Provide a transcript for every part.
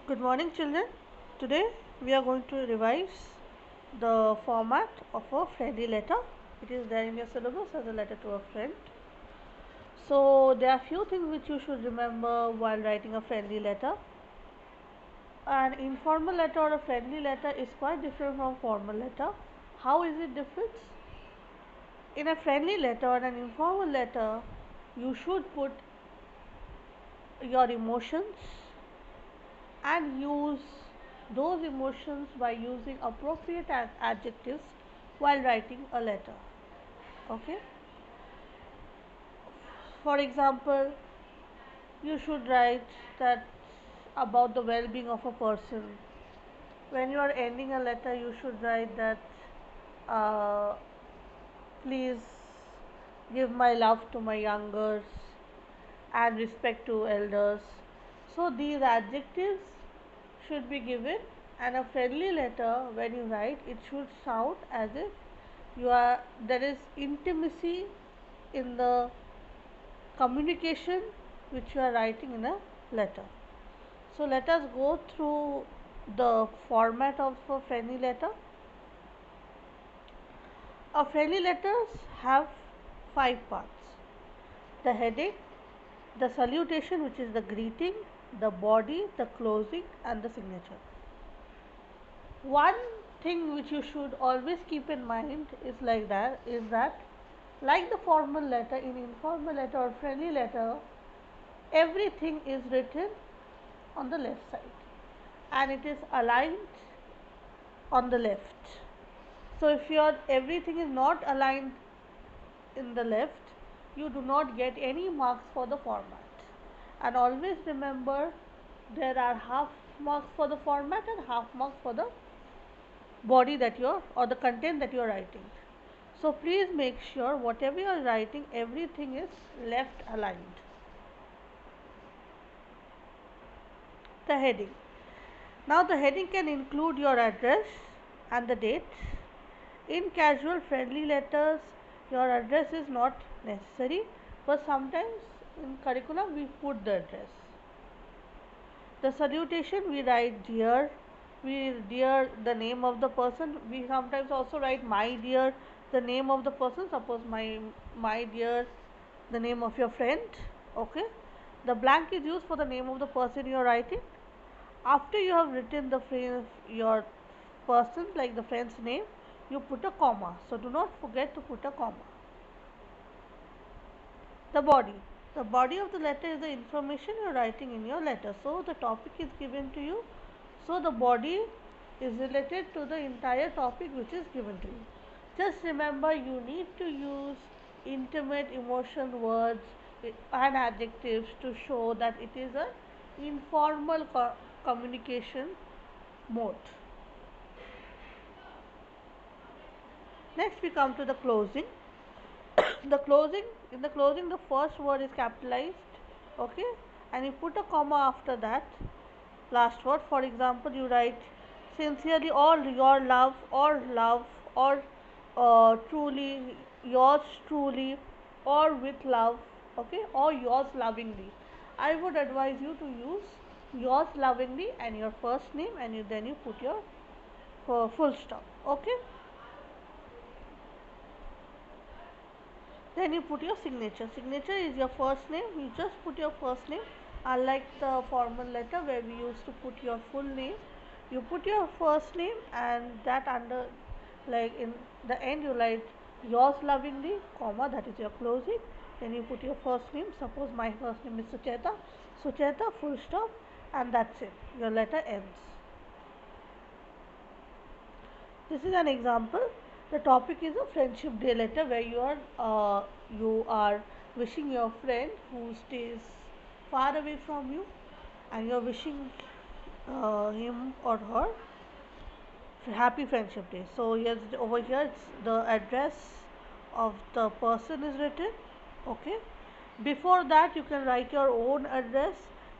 Good morning, children. Today we are going to revise the format of a friendly letter. It is there in your syllabus as a letter to a friend. So, there are few things which you should remember while writing a friendly letter. An informal letter or a friendly letter is quite different from formal letter. How is it different? In a friendly letter or an informal letter, you should put your emotions and use those emotions by using appropriate adjectives while writing a letter. Okay, for example, you should write that about the well-being of a person. When you are ending a letter, you should write that uh, please give my love to my youngers and respect to elders. So these adjectives should be given, and a friendly letter, when you write, it should sound as if there is intimacy in the communication which you are writing in a letter. So let us go through the format of a friendly letter. A friendly letters have 5 parts: the heading, the salutation, which is the greeting, the body, the closing, and the signature. One thing which you should always keep in mind is that like the formal letter, in informal letter or friendly letter, everything is written on the left side and it is aligned on the left. So if your everything is not aligned in the left, you do not get any marks for the format. And always remember, there are half marks for the format and half marks for the body that you're or the content that you're writing. So please make sure whatever you're writing, everything is left aligned. The heading. Now the heading can include your address and the date. In casual friendly letters, your address is not necessary, but sometimes in curriculum we put the address. The salutation, we write dear, we dear the name of the person. We sometimes also write my dear, the name of the person. Suppose my dear, the name of your friend. Okay. The blank is used for the name of the person you are writing. After you have written your person, like the friend's name, you put a comma. So do not forget to put a comma. The body. The body of the letter is the information you are writing in your letter. So the topic is given to you. So the body is related to the entire topic which is given to you. Just remember, you need to use intimate emotion words and adjectives to show that it is an informal communication mode. Next we come to the closing. The closing, in the closing, the first word is capitalized, okay, and you put a comma after that last word. For example, you write sincerely or your love or truly, yours truly, or with love, okay, or yours lovingly. I would advise you to use yours lovingly and your first name, and then you put your full stop, okay. Then you put your signature. Signature is your first name. You just put your first name. Unlike the formal letter where we used to put your full name, you put your first name, and that under, like in the end, you write yours lovingly, comma, that is your closing. Then you put your first name. Suppose my first name is Sucheta. Sucheta, full stop, and that's it. Your letter ends. This is an example. The topic is a friendship day letter where you are wishing your friend who stays far away from you, and you are wishing him or her happy friendship day. So yes, over here the address of the person is written. Okay. Before that, you can write your own address.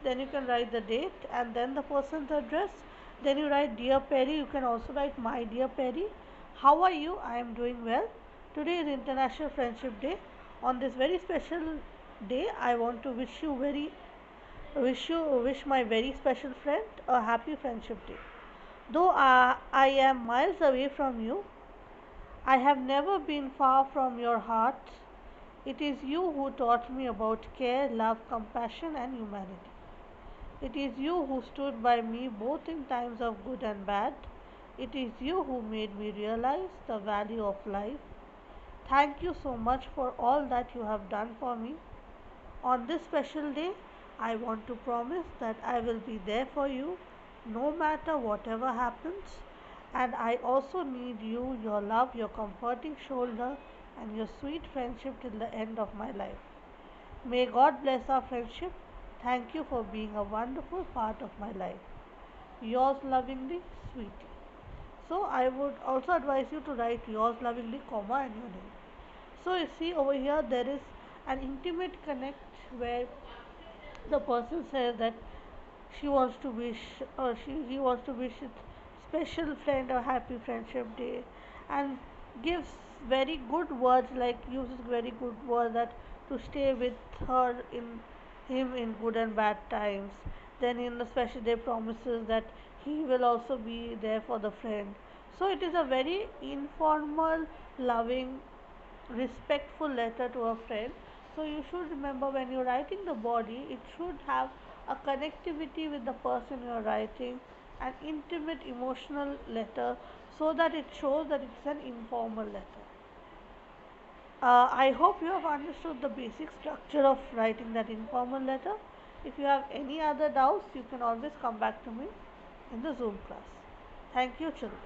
Then you can write the date and then the person's address. Then you write dear Perry. You can also write my dear Perry. How are you? I am doing well. Today is International Friendship Day. On this very special day, I want to wish you very wish my very special friend a happy friendship day. Though I am miles away from you, I have never been far from your heart. It is you who taught me about care, love, compassion, and humanity. It is you who stood by me both in times of good and bad. It is you who made me realize the value of life. Thank you so much for all that you have done for me. On this special day, I want to promise that I will be there for you no matter whatever happens. And I also need you, your love, your comforting shoulder, and your sweet friendship till the end of my life. May God bless our friendship. Thank you for being a wonderful part of my life. Yours lovingly, Sweetie. So I would also advise you to write yours lovingly, comma, and your name. So you see over here there is an intimate connect where the person says that she wants to wish or he wants to wish his special friend a happy friendship day, and gives very good words, like uses very good words that to stay with her in him in good and bad times. Then in the special day promises that he will also be there for the friend. So it is a very informal, loving, respectful letter to a friend. So you should remember, when you're writing the body, it should have a connectivity with the person you're writing, an intimate emotional letter, so that it shows that it's an informal letter. I hope you have understood the basic structure of writing that informal letter. If you have any other doubts, you can always come back to me in the Zoom class. Thank you, children.